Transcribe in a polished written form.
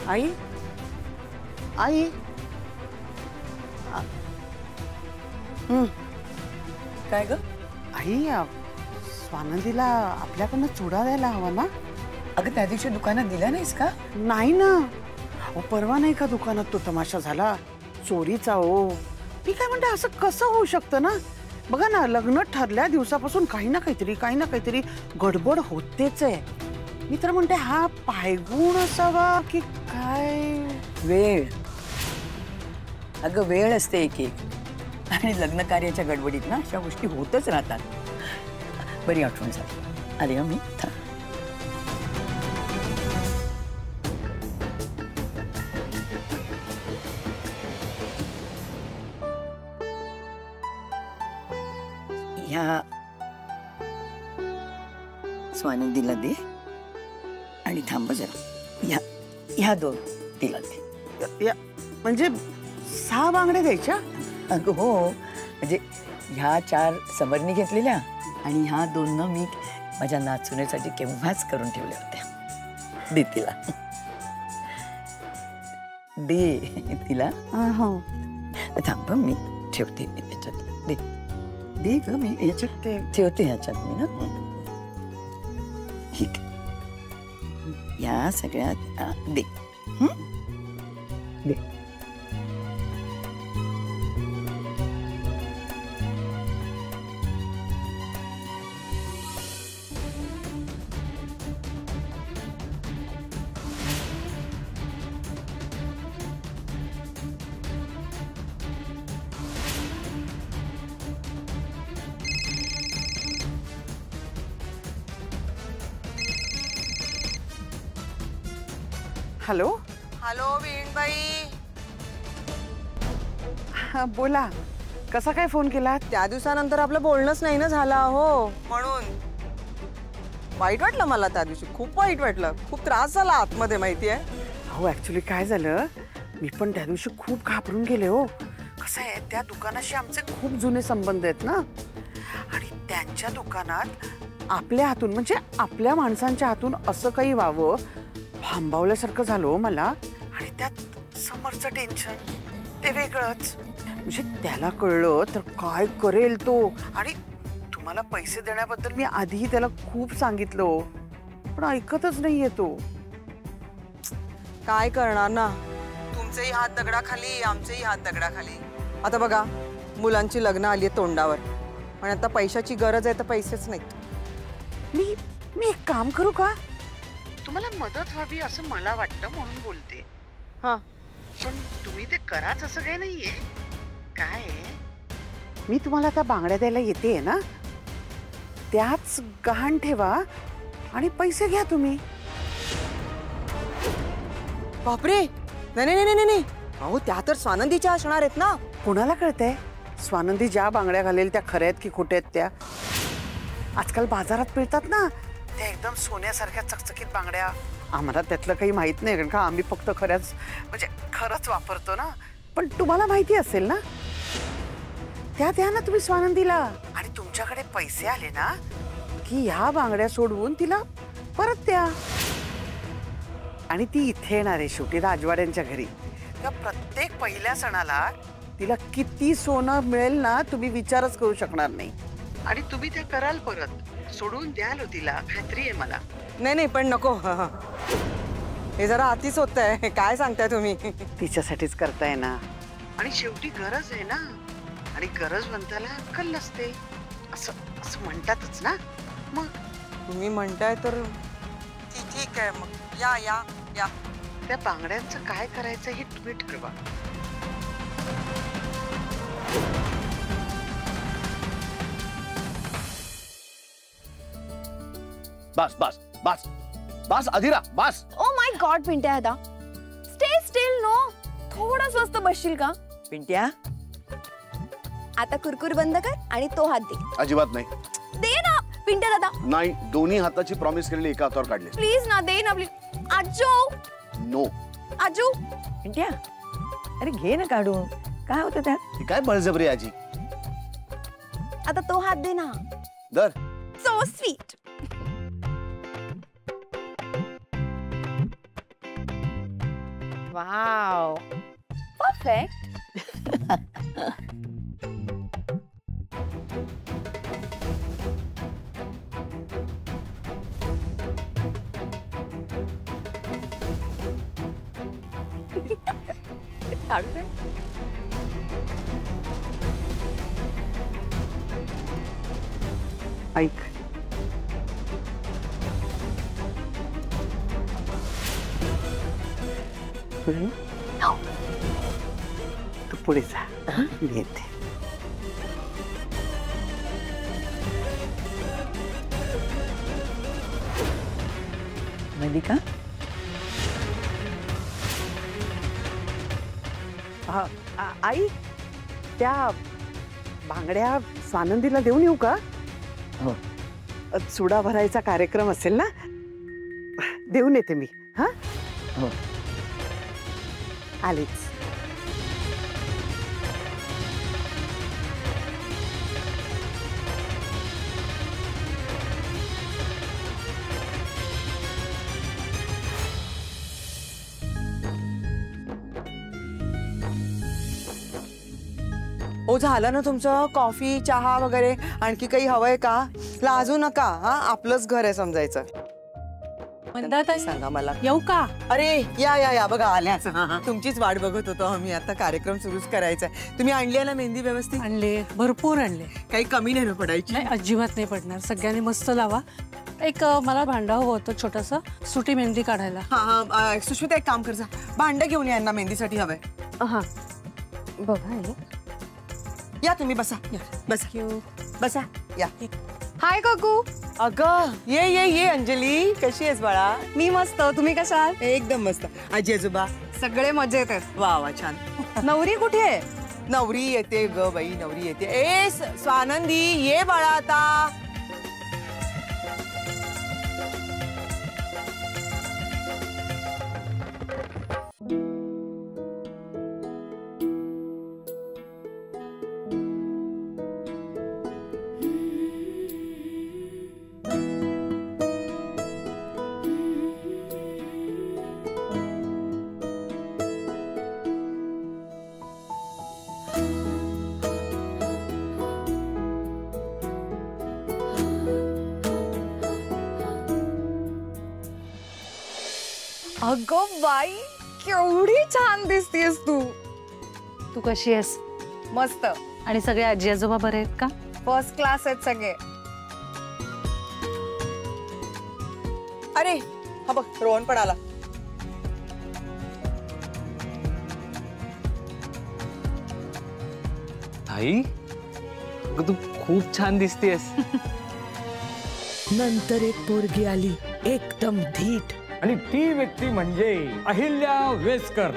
आई आई काय ग? आई स्वानंदीला आपल्याकडनं चुडा द्यायला हवा ना? अगं त्या दिवशी दुकानात दिला नाहीस का? नाही ना. परवा नाही का दुकानात तो तमाशा झाला चोरीचा? हो मी काय म्हणते, असं कसं होऊ शकतं ना? बघा ना, लग्न ठरल्या दिवसापासून काही ना काहीतरी गडबड होतेच आहे. मी तर म्हणते हा पायगुण असावा की काय? वेळ, अगं वेळ असते एक एक, आणि लग्न कार्याच्या गडबडीत ना अशा गोष्टी होतच राहतात. बरी आठवण झाली. आली हं मी. ह्या स्वानंदीला दे आणि थांब जरा. ह्या दोन तिला दे. म्हणजे 6 बांगड्या द्यायच्या? अगं हो, म्हणजे ह्या 4 समरनी घेतलेल्या आणि ह्या 2 न मी माझ्या नाचुण्यासाठी केव्हाच करून ठेवल्या होत्या. दे तिला. दे तिला. हो थांब मी ठेवते याच्यात. दे दे ग, मी याच्यात ठेवते ह्याच्यात मी ना. ठीक, या सगळ्यात दे. दे. Hello hello वीणबाई. बोला, कसा काय फोन केला? त्या दिवसानंतर आपलं बोलणंच नाही ना झालं हो, म्हणून वाईट वाटलं मला. त्या दिवशी खूप वाईट वाटलं, खूप त्रास झाला आतमध्ये, माहिती आहे? हो ऍक्च्युली काय झालं, मी पण त्या दिवशी खूप घाबरून गेले हो. कसं आहे, त्या दुकानाशी आमचे खूप जुने संबंध आहेत ना, आणि त्यांच्या दुकानात आपल्या हातून म्हणजे आपल्या माणसांच्या हातून असं काही व्हावं भांबावल्यासारखं झालं मला. आणि त्यात समोरचं टेन्शन ते वेगळंच. म्हणजे त्याला कळलं तर काय करेल तो. आणि तुम्हाला पैसे देण्याबद्दल मी आधीही त्याला खूप सांगितलं हो, पण ऐकतच नाहीये तो. काय करणार ना, तुमचेही हात दगडाखाली, आमचेही हात दगडाखाली. आता बघा, मुलांची लग्न आली आहे तोंडावर, पण आता पैशाची गरज आहे तर पैसेच नाहीत. मी एक काम करू का? तुम्हाला मदत व्हावी असं मला वाटतं म्हणून बोलते. हा, पण तुम्ही ते कराच असं काही नाहीये. काय मी तुम्हाला आता बांगड्या द्यायला येते ना, त्याच गहाण ठेवा आणि पैसे घ्या तुम्ही. बापरे, नाही नाही नाही नाही, अहो त्या तर स्वानंदीच्या असणार आहेत ना. कोणाला कळतंय स्वानंदी ज्या बांगड्या घालेल त्या खऱ्या आहेत की खोट्या आहेत? त्या आजकाल बाजारात मिळतात ना, त्या एकदम सोन्यासारख्या चकचकीत बांगड्या. आम्हाला त्यातलं काही माहित नाही, कारण का आम्ही फक्त खऱ्याच म्हणजे खरंच वापरतो ना. पण तुम्हाला माहिती असेल ना, त्या द्या ना तुम्ही स्वानंदीला. आणि तुमच्याकडे पैसे आले ना की ह्या बांगड्या सोडवून तिला परत द्या. आणि ती इथे येणार आहे शेवटी राजवाड्यांच्या घरी. त्या प्रत्येक पहिल्या सणाला तिला किती सोनं मिळेल ना, तुम्ही विचारच करू शकणार नाही. आणि तुम्ही ते कराल, परत सोडून द्याल तिला, खात्री आहे मला. नाही नाही, पण नको, हे जरा अतिच होतंय. काय सांगताय तुम्ही? तिच्यासाठीच करताय ना, आणि शेवटी गरज आहे ना, आणि गरजवंताला अक्कल नसते असं असं म्हणतातच ना. मग तुम्ही म्हणताय तर ठीक आहे, मग या या या. त्या बांगड्यांचं काय करायचं हे तुम्ही ठरवा. बस बस बस बस अधिरा, बस. ओ माय गॉड पिंट्या, आता स्टे स्टिल. नो, थोडं स्वस्त बसशील का? पिंट्या, आता कुरकुर बंद कर आणि तो हात दे. अजिबात नाही. दे ना पिंट्या दादा. नाही, दोन्ही हाताची प्रॉमिस केलेली एका हातावर काढली. प्लीज ना, दे ना प्लीज. आजू, नो. आजू. पिंट्या, अरे घे ना काढून, काय होतं त्यात? काय बळजबरी आजी. आता तो हात दे ना. दर. So sweet. Wow perfect. ऐक, तू पुढे जा, मी येते. वेदिका, आई, त्या बांगड्या स्वानंदीला देऊन येऊ का? हो. चुडा भरायचा कार्यक्रम असेल ना, देऊन येते मी. हा, हो. आलेच. ओ झालं ना तुमचं कॉफी चहा वगैरे? आणखी काही हवंय का? लाजू नका हा, आपलंच घर आहे समजायचं. सांगा मला. येऊ का? अरे या या या बघा आल्याच. तुमचीच वाट बघत होतो आम्ही. आता कार्यक्रम सुरूच करायचा आहे. तुम्ही आणली आहे ना मेहंदी व्यवस्थित? आणले, भरपूर आणले. काही कमी नाही ना पडायची? नाही, अजिबात नाही पडणार. सगळ्यांनी मस्त लावा. एक मला भांडं हवं होतं छोटस सुटी मेहंदी काढायला. हा हा, सुष्मिता एक काम कर जा, भांड घेऊन या यांना मेहंदीसाठी हवंय. हा बघा. या तुम्ही बसा. बसा बसा या. हाय काकू. अगं ये ये ये अंजली, कशी आहेस बाळा? मी मस्त. तुम्ही कशा आहात? एकदम मस्त. आजी आजोबा सगळे मजेत आहेत. वा वा छान. नवरी कुठे आहे? नवरी येते ग बाई, नवरी येते. ए स्वानंदी ये बाळा आता. अगं बाई, केवढी छान दिसतेस तू. तू कशी आहेस? मस्त. आणि सगळे आजी आजोबा बरे आहेत का? फर्स्ट क्लास आहेत सगळे. अरे हा बघ रोहन पण आला. आई, अगं तू खूप छान दिसतेस. नंतर एक पोरगी आली, एकदम धीट. आणि ती व्यक्ती म्हणजे अहिल्या वेसकर.